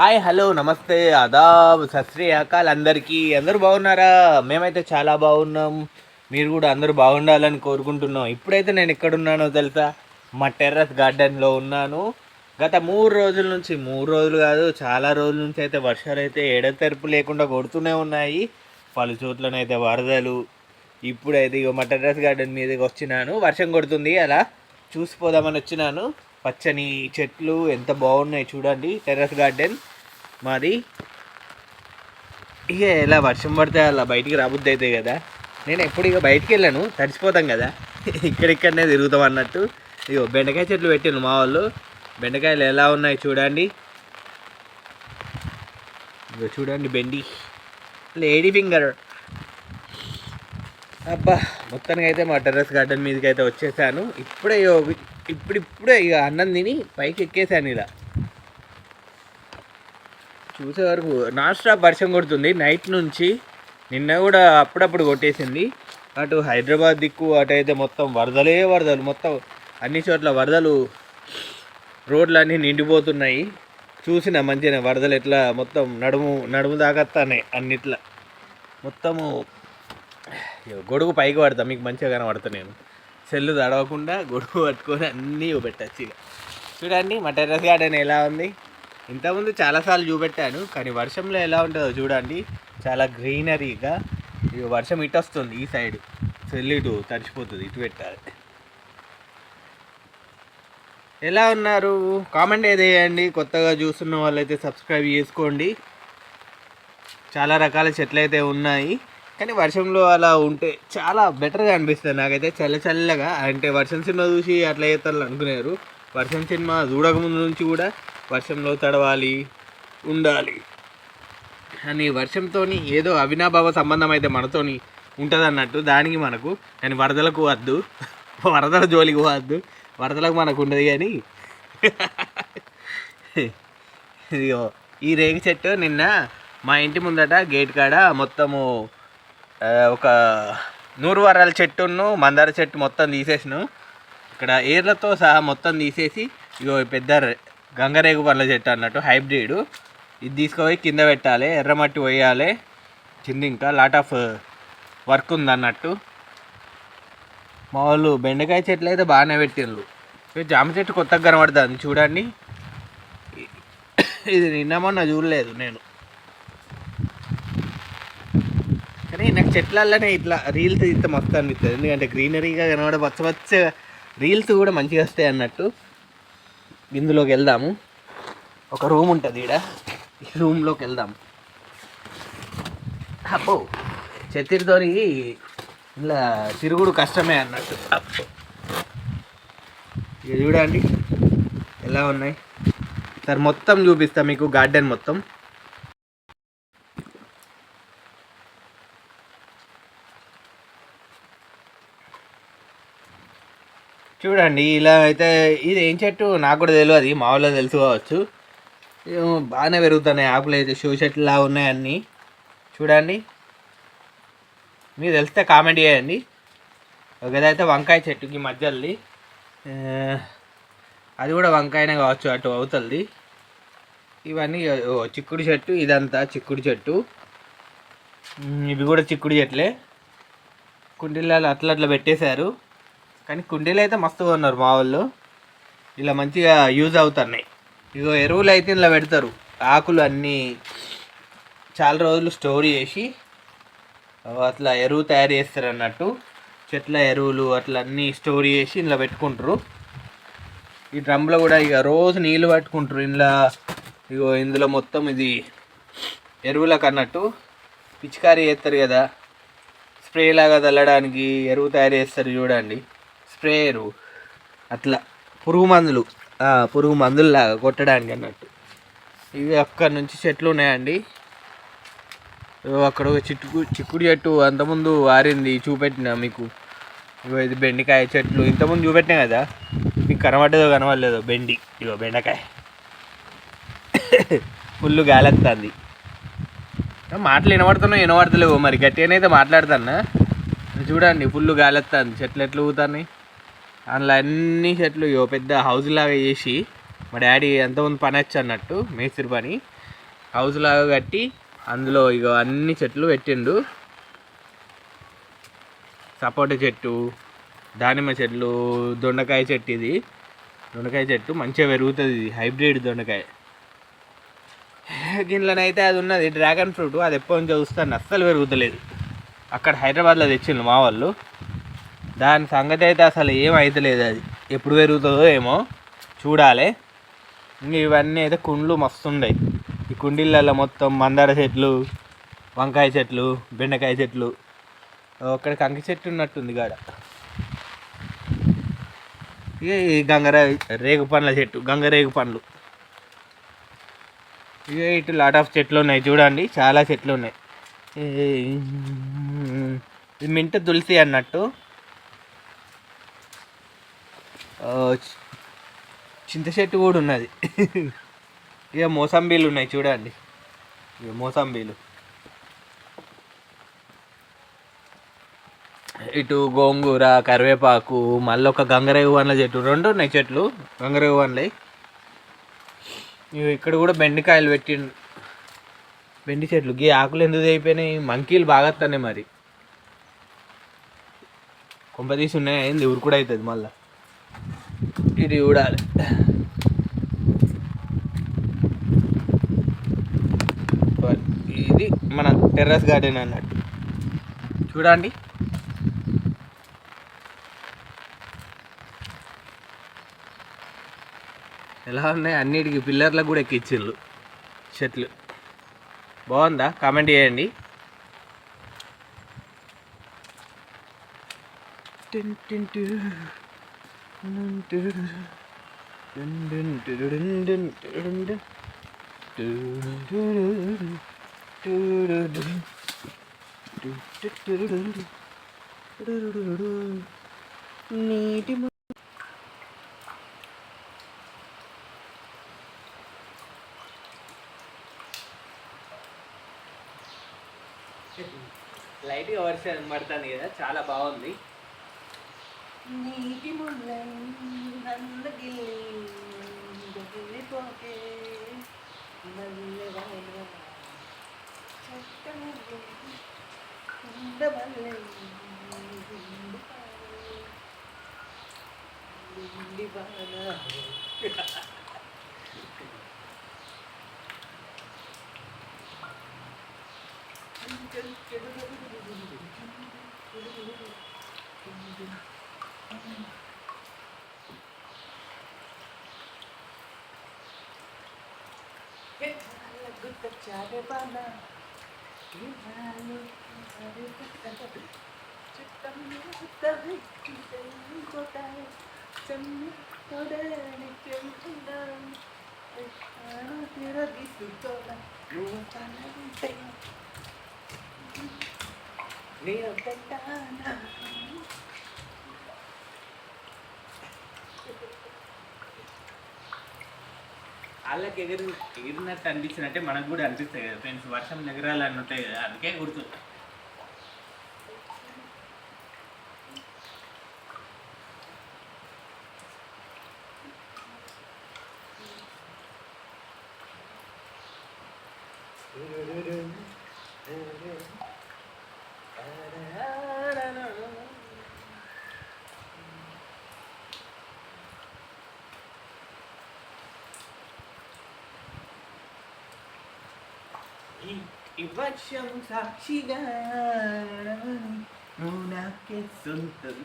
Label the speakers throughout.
Speaker 1: Hi hello నమస్తే ఆదాబ్ సత్ శ్రీ అకాల్ అందరూ బాగున్నారా? మేమైతే చాలా బాగున్నాం. మీరు కూడా అందరూ బాగుండాలని కోరుకుంటున్నాం. ఇప్పుడైతే నేను ఎక్కడున్నానో తెలుసా? మా టెర్రస్ గార్డెన్లో ఉన్నాను. గత 3 రోజుల నుంచి, 3 రోజులు కాదు చాలా రోజుల నుంచి అయితే వర్షాలు అయితే ఎడతెరపు లేకుండా కొడుతూనే ఉన్నాయి. పలు చోట్లనైతే వరదలు. ఇప్పుడైతే ఇక మా టెర్రస్ గార్డెన్ మీదకి వచ్చినాను. వర్షం కొడుతుంది, అలా చూసిపోదామని వచ్చినాను. పచ్చని చెట్లు ఎంత బాగున్నాయి చూడండి. టెర్రస్ గార్డెన్ మాది. ఇక ఎలా వర్షం పడితే అలా బయటికి రాబుద్ది అవుతాయి కదా. నేను ఎప్పుడు ఇక బయటికి వెళ్ళాను, తడిసిపోతాం కదా, ఇక్కడిక్కడనే తిరుగుతాం అన్నట్టు. ఇగో బెండకాయ చెట్లు పెట్టిండు మా వాళ్ళు. బెండకాయలు ఎలా ఉన్నాయి చూడండి. ఇగో చూడండి బెండి, లేడీ ఫింగర్. అబ్బా, మొత్తానికి అయితే మా టెర్రస్ గార్డెన్ మీదకి అయితే వచ్చేసాను. ఇప్పుడిప్పుడే ఇక అన్నం తిని పైకి ఎక్కేసాను. ఇలా చూసే వరకు నాన్ స్టాప్ వర్షం కొడుతుంది నైట్ నుంచి. నిన్న కూడా అప్పుడప్పుడు కొట్టేసింది. అటు హైదరాబాద్ దిక్కు అటు అయితే మొత్తం వరదలు, మొత్తం అన్ని చోట్ల వరదలు. రోడ్లన్నీ నిండిపోతున్నాయి. చూసిన మంచిగా వరదలు ఎట్లా మొత్తం నడుము దాకత్తానే అన్నిట్లా. మొత్తము గొడుగు పైకి పడతా, మీకు మంచిగా కనబడతా. నేను సెల్లు తడవకుండా గొడుగు పట్టుకొని అన్నీ చూపెట్టచ్చు. ఇక చూడండి మా టెర్రస్ గార్డెన్ ఎలా ఉంది. ఇంతకుముందు చాలాసార్లు చూపెట్టాను, కానీ వర్షంలో ఎలా ఉంటుందో చూడండి. చాలా గ్రీనరీగా. ఇక వర్షం ఇటు వస్తుంది, ఈ సైడ్ సెల్లు ఇటు తడిచిపోతుంది, ఇటు పెట్టాలి. ఎలా ఉన్నారు? కామెంట్ వేయండి. కొత్తగా చూస్తున్న వాళ్ళైతే సబ్స్క్రైబ్ చేసుకోండి. చాలా రకాల చెట్లు అయితే ఉన్నాయి, కానీ వర్షంలో అలా ఉంటే చాలా బెటర్గా అనిపిస్తుంది నాకైతే. చల్లగా అంటే వర్షం సినిమా చూసి అట్లా చేస్తారు అనుకునేరు. వర్షం సినిమా చూడకముందు నుంచి కూడా వర్షంలో తడవాలి, ఉండాలి అని వర్షంతో ఏదో అవినాభావ సంబంధం అయితే మనతోని ఉంటుంది అన్నట్టు. దానికి మనకు కానీ వరదలకు వద్దు, వరదల జోలికి వద్దు, వరదలకు మనకు ఉండదు. కానీ ఇదిగో ఈ రేగి చెట్టు నిన్న మా ఇంటి ముందట గేట్ కాడ మొత్తము ఒక 100 వరాల చెట్టును మందార చెట్టు మొత్తం తీసేసిను. ఇక్కడ ఏర్లతో సహా మొత్తం తీసేసి ఇగో పెద్ద గంగరేగు పండ్ల చెట్టు అన్నట్టు హైబ్రిడ్. ఇది తీసుకుపోయి కింద పెట్టాలి, ఎర్రమట్టి పోయాలి కింద. ఇంకా లాట్ ఆఫ్ వర్క్ ఉంది అన్నట్టు. మా వాళ్ళు బెండకాయ చెట్లు అయితే బాగానే పెట్టిండ్రు. జామ చెట్టు కొత్తగా కనబడుతుంది చూడండి. ఇది నిన్న మొన్న చూడలేదు నేను, కానీ నాకు చెట్లల్లోనే ఇట్లా రీల్స్ తీస్తే మస్తు అనిపిస్తుంది. ఎందుకంటే గ్రీనరీగా కనబడే పచ్చ రీల్స్ కూడా మంచిగా వస్తాయి అన్నట్టు. ఇందులోకి వెళ్దాము. ఒక రూమ్ ఉంటుంది ఈడ, ఈ రూమ్లోకి వెళ్దాము. అబ్బో, చెత్తితో ఇలా తిరుగుడు కష్టమే అన్నట్టు. ఇక చూడండి ఎలా ఉన్నాయి. సరే మొత్తం చూపిస్తా మీకు, గార్డెన్ మొత్తం. చూడండి ఇలా అయితే. ఇది ఏం చెట్టు నాకు కూడా తెలియదు, మా వాళ్ళకి తెలుసు కావచ్చు. బాగానే పెరుగుతున్నాయి ఆకులు అయితే, షో చెట్లులా ఉన్నాయి అన్నీ. చూడండి, మీకు తెలిస్తే కామెంట్ చేయండి. ఒకదైతే వంకాయ చెట్టుకి మధ్యలోది, అది కూడా వంకాయనే కావచ్చు, అటు అవుతుంది. ఇవన్నీ చిక్కుడు చెట్టు, ఇదంతా చిక్కుడు చెట్టు. ఇవి కూడా చిక్కుడు చెట్లే. కుండీలలో అట్లా పెట్టేశారు, కానీ కుండీలు అయితే మస్తుగా ఉన్నారు మా వాళ్ళు. ఇలా మంచిగా యూజ్ అవుతున్నాయి. ఇగో ఎరువులు అయితే ఇలా పెడతారు. ఆకులు అన్నీ చాలా రోజులు స్టోర్ చేసి అట్లా ఎరువు తయారు చేస్తారు అన్నట్టు. చెట్ల ఎరువులు అట్లా అన్నీ స్టోర్ చేసి ఇలా పెట్టుకుంటారు. ఈ డ్రమ్లో కూడా ఇక రోజు నీళ్ళు పట్టుకుంటారు ఇలా. ఇగో ఇందులో మొత్తం ఇది ఎరువులకు అన్నట్టు పిచికారీ చేస్తారు కదా, స్ప్రే లాగా చల్లడానికి ఎరువు తయారు చేస్తారు చూడండి. స్ప్రే ఎరువు అట్లా పురుగు మందులాగా కొట్టడానికి అన్నట్టు. ఇవి అక్కడి నుంచి చెట్లు ఉన్నాయండి. అక్కడ ఒక చిక్కుడు చెట్టు అంతకుముందు వారింది, చూపెట్టిన మీకు. ఇగో ఇది బెండకాయ చెట్లు ఇంతకుముందు చూపెట్టినా కదా, మీకు కనబడ్డదో కనబడలేదో బెండి. ఇగో బెండకాయ ఫుల్ గాలెత్తుంది. మాటలు వినబడతలేవు మరి, గట్టిగానైతే మాట్లాడుతున్నా. చూడండి ఫుల్ గాలెత్తుంది, చెట్లు ఎట్లా ఊగుతున్నాయి. అందులో అన్ని చెట్లు పెద్ద హౌస్ లాగా చేసి మా డాడీ ఎంతమంది పని వచ్చి అన్నట్టు, మేస్త్రి పని. హౌస్ లాగా కట్టి అందులో ఇక అన్ని చెట్లు పెట్టిండు. సపోటా చెట్టు, దానిమ్మ చెట్లు, దొండకాయ చెట్టు. ఇది దొండకాయ చెట్టు మంచిగా పెరుగుతుంది. ఇది హైబ్రిడ్ దొండకాయ. గిన్నెలనైతే అది ఉన్నది డ్రాగన్ ఫ్రూట్. అది ఎప్పటి నుంచి చూస్తాను, అస్సలు పెరుగుతలేదు. అక్కడ హైదరాబాద్లో తెచ్చిండు మా వాళ్ళు. దాని సంగతి అయితే అసలు ఏం అవుతలేదు. అది ఎప్పుడు పెరుగుతుందో ఏమో చూడాలి. ఇంక ఇవన్నీ అయితే కుండ్లు మస్తు ఉన్నాయి. ఈ కుండీలలో మొత్తం మందార చెట్లు, వంకాయ చెట్లు, బెండకాయ చెట్లు, అక్కడ కంకి చెట్టు ఉన్నట్టుంది గాడ. ఇక ఈ రేగు పండ్ల చెట్టు, గంగరేగు పండ్లు. ఇక ఇటు లాట్ ఆఫ్ చెట్లు ఉన్నాయి చూడండి, చాలా చెట్లు ఉన్నాయి. ఇది మింట తులసి అన్నట్టు. చింత చెట్టు కూడా ఉన్నది. ఇక మోసంబీలు ఉన్నాయి చూడండి, ఇక మోసంబీలు. ఇటు గోంగూర, కరివేపాకు, మళ్ళీ ఒక గంగరేగు పండ్ల చెట్టు, 2 ఉన్నాయి చెట్లు గంగరేగు పండ్లు. ఇక్కడ కూడా బెండకాయలు పెట్టిండు. బెండి చెట్లు గీ ఆకులు ఎందుకు అయిపోయినాయి? మంకీలు బాగా వస్తున్నాయి మరి. కొంపదీసి ఉన్నాయి, అయింది ఊరు కూడా అవుతుంది మళ్ళీ. ఇది చూడాలి. ఇది మన టెర్రస్ గార్డెన్ అన్నట్టు చూడండి. ఎలా ఉన్నాయి, అన్నిటికీ పిల్లర్లకు కూడా ఎక్కిచ్చిళ్ళు చెట్లు. బాగుందా? కామెంట్ చేయండి. నీటి లైట్గా వర్షం పడుతుంది కదా, చాలా బాగుంది. నీటి వాళ్ళకి ఎగిరినట్టు అనిపించినట్టే మనకు కూడా అనిపిస్తాయి కదా ఫ్రెండ్స్. వర్షం ఎగరాలని ఉంటాయి కదా, అందుకే గుర్తు. ఈ వర్షం సాక్షిగా నువ్వు నాకే సొంతం.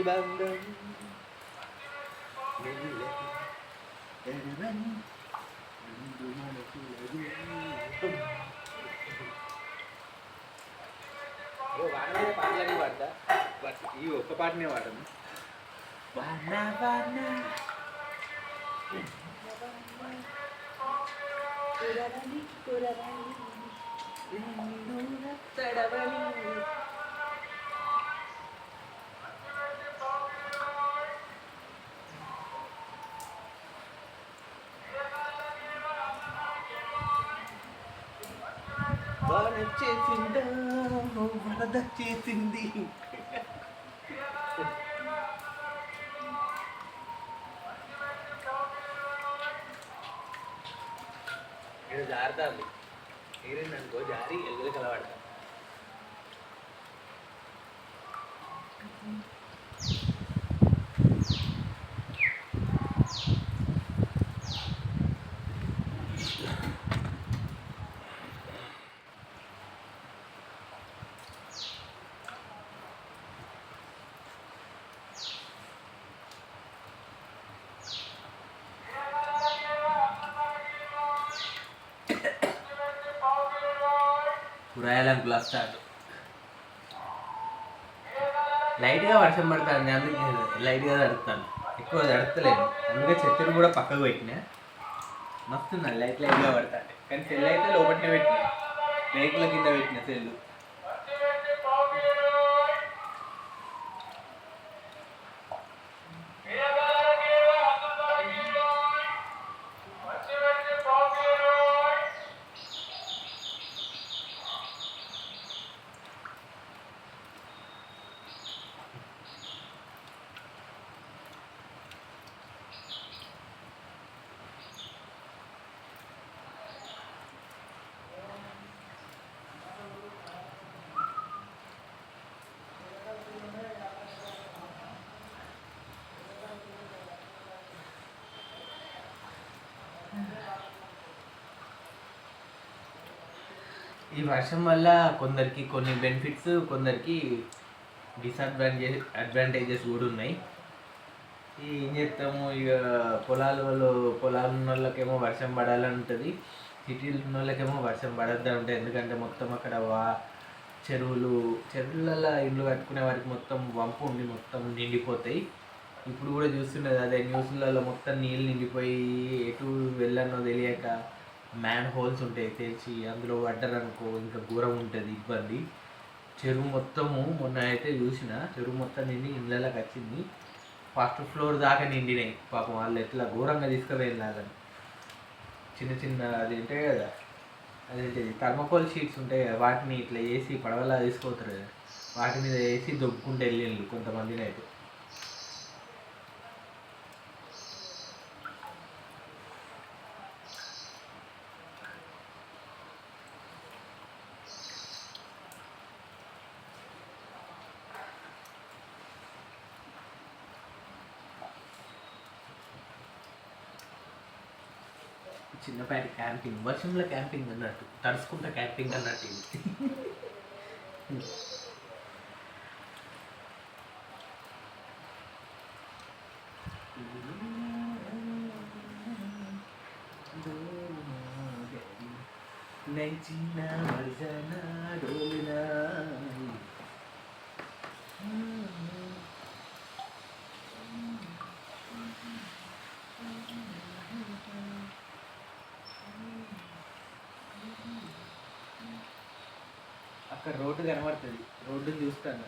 Speaker 1: బంధం వాడనే పాటలన్నీ పాడతా, ఈ ఒక్క పాటనే పాడను. వాన వాన కురవని కురవని తడవని వాన చేసిందా వరద చేసింది. ఇక్కడ జారుతుంది ఏరిందనుకో జారి ఎలుగులు కలవాడతా. కూరగాయలకు గ్లాస్ స్టార్ట్. లైట్గా వర్షం పడుతుంది, అందుకే లైట్గా తడుస్తాను, ఎక్కువ తడతలేదు. అందుకే చెట్టును కూడా పక్కకు పెట్టినా. మస్తున్నాను లైట్ లైట్గా పడతాను. కానీ సెల్ అయితే లోపలనే పెట్టినా, రేకుల కింద పెట్టిన సెల్లు. ఈ వర్షం వల్ల కొందరికి కొన్ని బెనిఫిట్స్, కొందరికి అడ్వాంటేజెస్ కూడా ఉన్నాయి. ఏం చేస్తాము ఇక, పొలాలు ఉన్న వాళ్ళకేమో వర్షం పడాలని ఉంటుంది, సిటీలు ఉన్న వాళ్ళకేమో వర్షం పడద్దు ఉంటుంది. ఎందుకంటే మొత్తం అక్కడ చెరువులలో ఇల్లు కట్టుకునే వారికి మొత్తం వంపు ఉండి మొత్తం నిండిపోతాయి. ఇప్పుడు కూడా చూస్తున్నది అదే న్యూస్లలో, మొత్తం నీళ్ళు నిండిపోయి ఎటు వెళ్ళానో తెలియక మ్యాన్ హోల్స్ ఉంటాయి తెలిసి, అందులో పడ్డారనుకో ఇంకా ఘోరం ఉంటుంది ఇబ్బంది. చెరువు మొత్తము మొన్న అయితే చూసిన, చెరువు మొత్తం నిండి ఇళ్ళకి వచ్చింది, ఫస్ట్ ఫ్లోర్ దాకా నిండినాయి. పాపం వాళ్ళు ఎట్లా ఘోరంగా తీసుకువెళ్ళాలని. చిన్న చిన్న అది ఉంటాయి కదా, అదేంటి థర్మకోల్ షీట్స్ ఉంటాయి కదా, వాటిని ఇట్లా వేసి పడవలా తీసుకోతారు కదా, వాటి మీద వేసి దొబ్బుకుంటూ వెళ్ళిండు కొంతమందిని అయితే. చిన్నపాటి క్యాంపింగ్, వర్షంలో క్యాంపింగ్ అన్నట్టు, తడుచుకుంటా క్యాంపింగ్ అన్నట్టు ఇది. అక్కడ రోడ్డు కనబడుతుంది, రోడ్డుని చూస్తాను.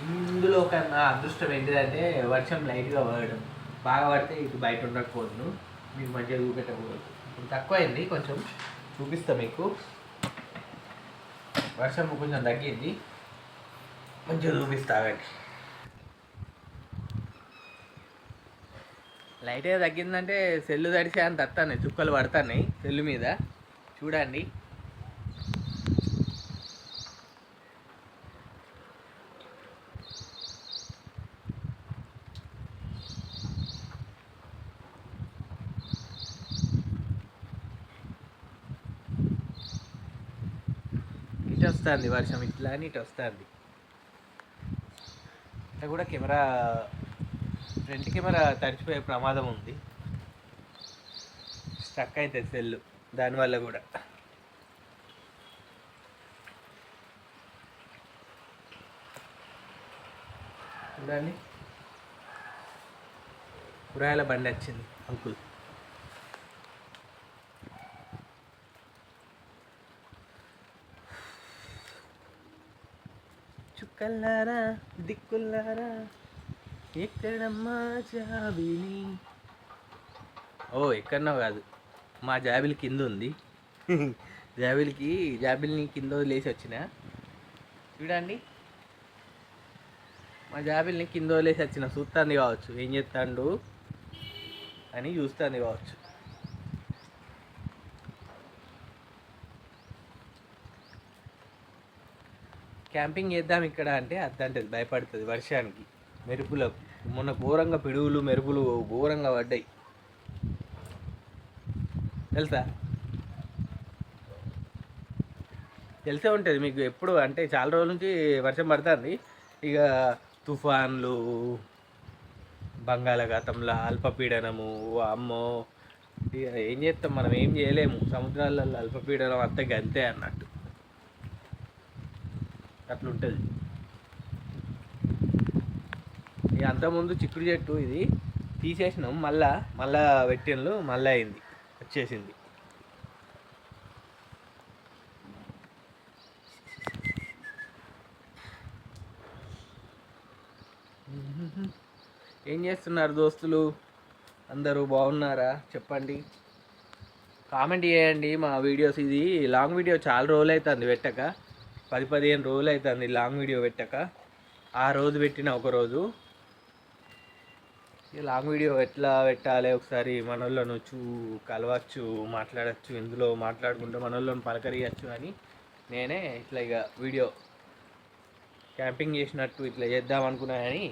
Speaker 1: ఇందులో ఒక నా అదృష్టం ఏంటిదంటే వర్షం లైట్గా పడడం, బాగా పడితే ఇటు బయట ఉండకపోదును, మీకు మంచిగా చూపెట్టకూడదు. ఇప్పుడు తక్కువైంది, కొంచెం చూపిస్తా మీకు. వర్షం కొంచెం తగ్గింది, మంచిగా చూపిస్తా. లైట్గా తగ్గిందంటే సెల్లు తడిసే అంత వస్తున్నాయి, చుక్కలు పడుతున్నాయి సెల్లు మీద, చూడండి. ఇటు వస్తుంది వర్షం, ఇట్లా అని ఇటు వస్తుంది. ఇట్లా కూడా కెమెరా, ఫ్రంట్ కెమెరా తడిచిపోయే ప్రమాదం ఉంది, స్టక్ అవుతుంది సెల్లు దానివల్ల కూడా. చూడండి, కూరగాయల బండి వచ్చింది అంకుల్. చుక్కల్లారా దిక్కుల్లారా ఎక్కడమ్మా చావిని. ఓ ఎక్కడనో కాదు, మా జాబిల్ కింద ఉంది. జాబిల్ని కింద వదిలేసి వచ్చిన. చూడండి, మా జాబిల్ని కింద వదిలేసి వచ్చిన. చూస్తుంది కావచ్చు ఏం చేస్తాడు అని, చూస్తుంది కావచ్చు. క్యాంపింగ్ చేద్దాం ఇక్కడ అంటే అద్దంటది, భయపడుతుంది వర్షానికి, మెరుపులకు. మొన్న ఘోరంగా పిడుగులు మెరుపులు ఘోరంగా పడ్డాయి తెలుసా. తెలిసే ఉంటుంది మీకు. ఎప్పుడు అంటే చాలా రోజుల నుంచి వర్షం పడుతుంది. ఇక తుఫాన్లు, బంగాళాఖాతంలో అల్పపీడనము, అమ్మో ఇక ఏం చేస్తాం మనం, ఏం చేయలేము. సముద్రాలలో అల్పపీడనం అంతే గంతే అన్నట్టు అట్లుంటుంది. ఇక అంతకుముందు చిక్కుడు చెట్టు ఇది తీసేసినాం, మళ్ళా పెట్టినలు, మళ్ళీ అయింది, వచ్చేసింది. ఏం చేస్తున్నారు దోస్తులు, అందరూ బాగున్నారా? చెప్పండి, కామెంట్ చేయండి. మా వీడియోస్, ఇది లాంగ్ వీడియో చాలా రోజులు అవుతుంది పెట్టక, 10-15 రోజులు అవుతుంది లాంగ్ వీడియో పెట్టక. ఆ రోజు పెట్టిన ఒకరోజు. ఈ లాంగ్ వీడియో ఎట్లా పెట్టాలి, ఒకసారి మన వాళ్ళను కలవచ్చు, మాట్లాడచ్చు, ఇందులో మాట్లాడుకుంటూ మన వాళ్ళని పలకరియచ్చు అని నేనే ఇట్లా ఇక వీడియో క్యాంపింగ్ చేసినట్టు ఇట్లా చేద్దాం అనుకున్నా. కానీ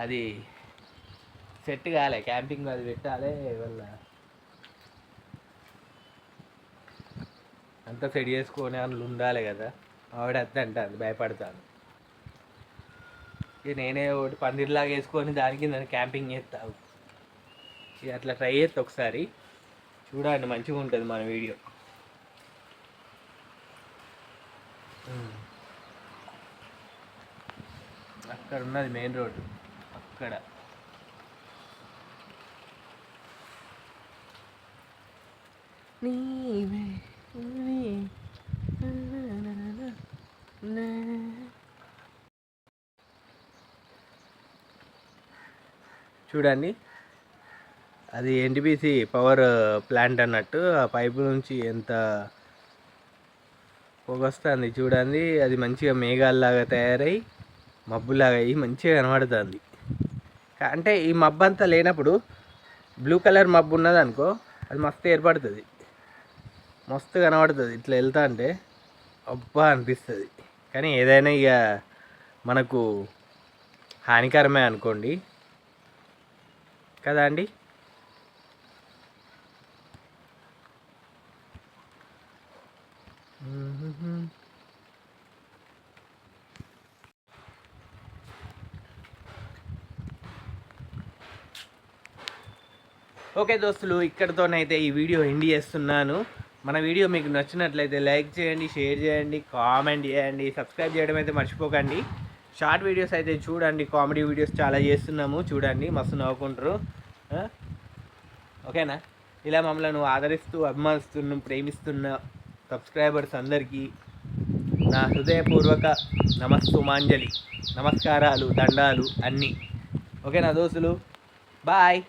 Speaker 1: అది సెట్ కాలే, క్యాంపింగ్ అది పెట్టాలి వల్ల అంతా సెట్ చేసుకొని అందులో ఉండాలి కదా. ఆవిడ అత్త అంటాను, భయపడతాను. ఇక నేనే ఒకటి పందిరిలాగా వేసుకొని దానికి నన్ను క్యాంపింగ్ చేస్తావు. ఇక అట్లా ట్రై చేస్తా ఒకసారి, చూడండి మంచిగా ఉంటుంది మన వీడియో. అక్కడ ఉన్నది మెయిన్ రోడ్డు, అక్కడ. చూడండి, అది ఎన్టీపీసీ పవర్ ప్లాంట్ అన్నట్టు. ఆ పైపు నుంచి ఎంత పొగొస్తుంది చూడండి. అది మంచిగా మేఘాల్లాగా తయారై మబ్బులాగా అయ్యి మంచిగా కనబడుతుంది. అంటే ఈ మబ్బు అంతా లేనప్పుడు బ్లూ కలర్ మబ్బు ఉన్నది అనుకో, అది మస్తు ఏర్పడుతుంది, మస్తు కనబడుతుంది. ఇట్లా వెళ్తా అంటే అబ్బా అనిపిస్తుంది. కానీ ఏదైనా ఇక మనకు హానికరమే అనుకోండి కదా అండి. ఓకే దోస్తులు, ఇక్కడితోనైతే ఈ వీడియో ఎండ్ చేస్తున్నాను. మన వీడియో మీకు నచ్చినట్లయితే లైక్ చేయండి, షేర్ చేయండి, కామెంట్ చేయండి, సబ్స్క్రైబ్ చేయడం అయితే మర్చిపోకండి. షార్ట్ వీడియోస్ అయితే చూడండి, కామెడీ వీడియోస్ చాలా చేస్తున్నాము, చూడండి, మస్తు నవ్వుకుంటారు. ఓకేనా? ఇలా మమ్మల్ని ఆదరిస్తూ అభిమానిస్తున్న ప్రేమిస్తున్న సబ్స్క్రైబర్స్ అందరికీ నా హృదయపూర్వక నమస్కారాలు, దండాలు అన్నీ. ఓకేనా దోస్తులు, బాయ్.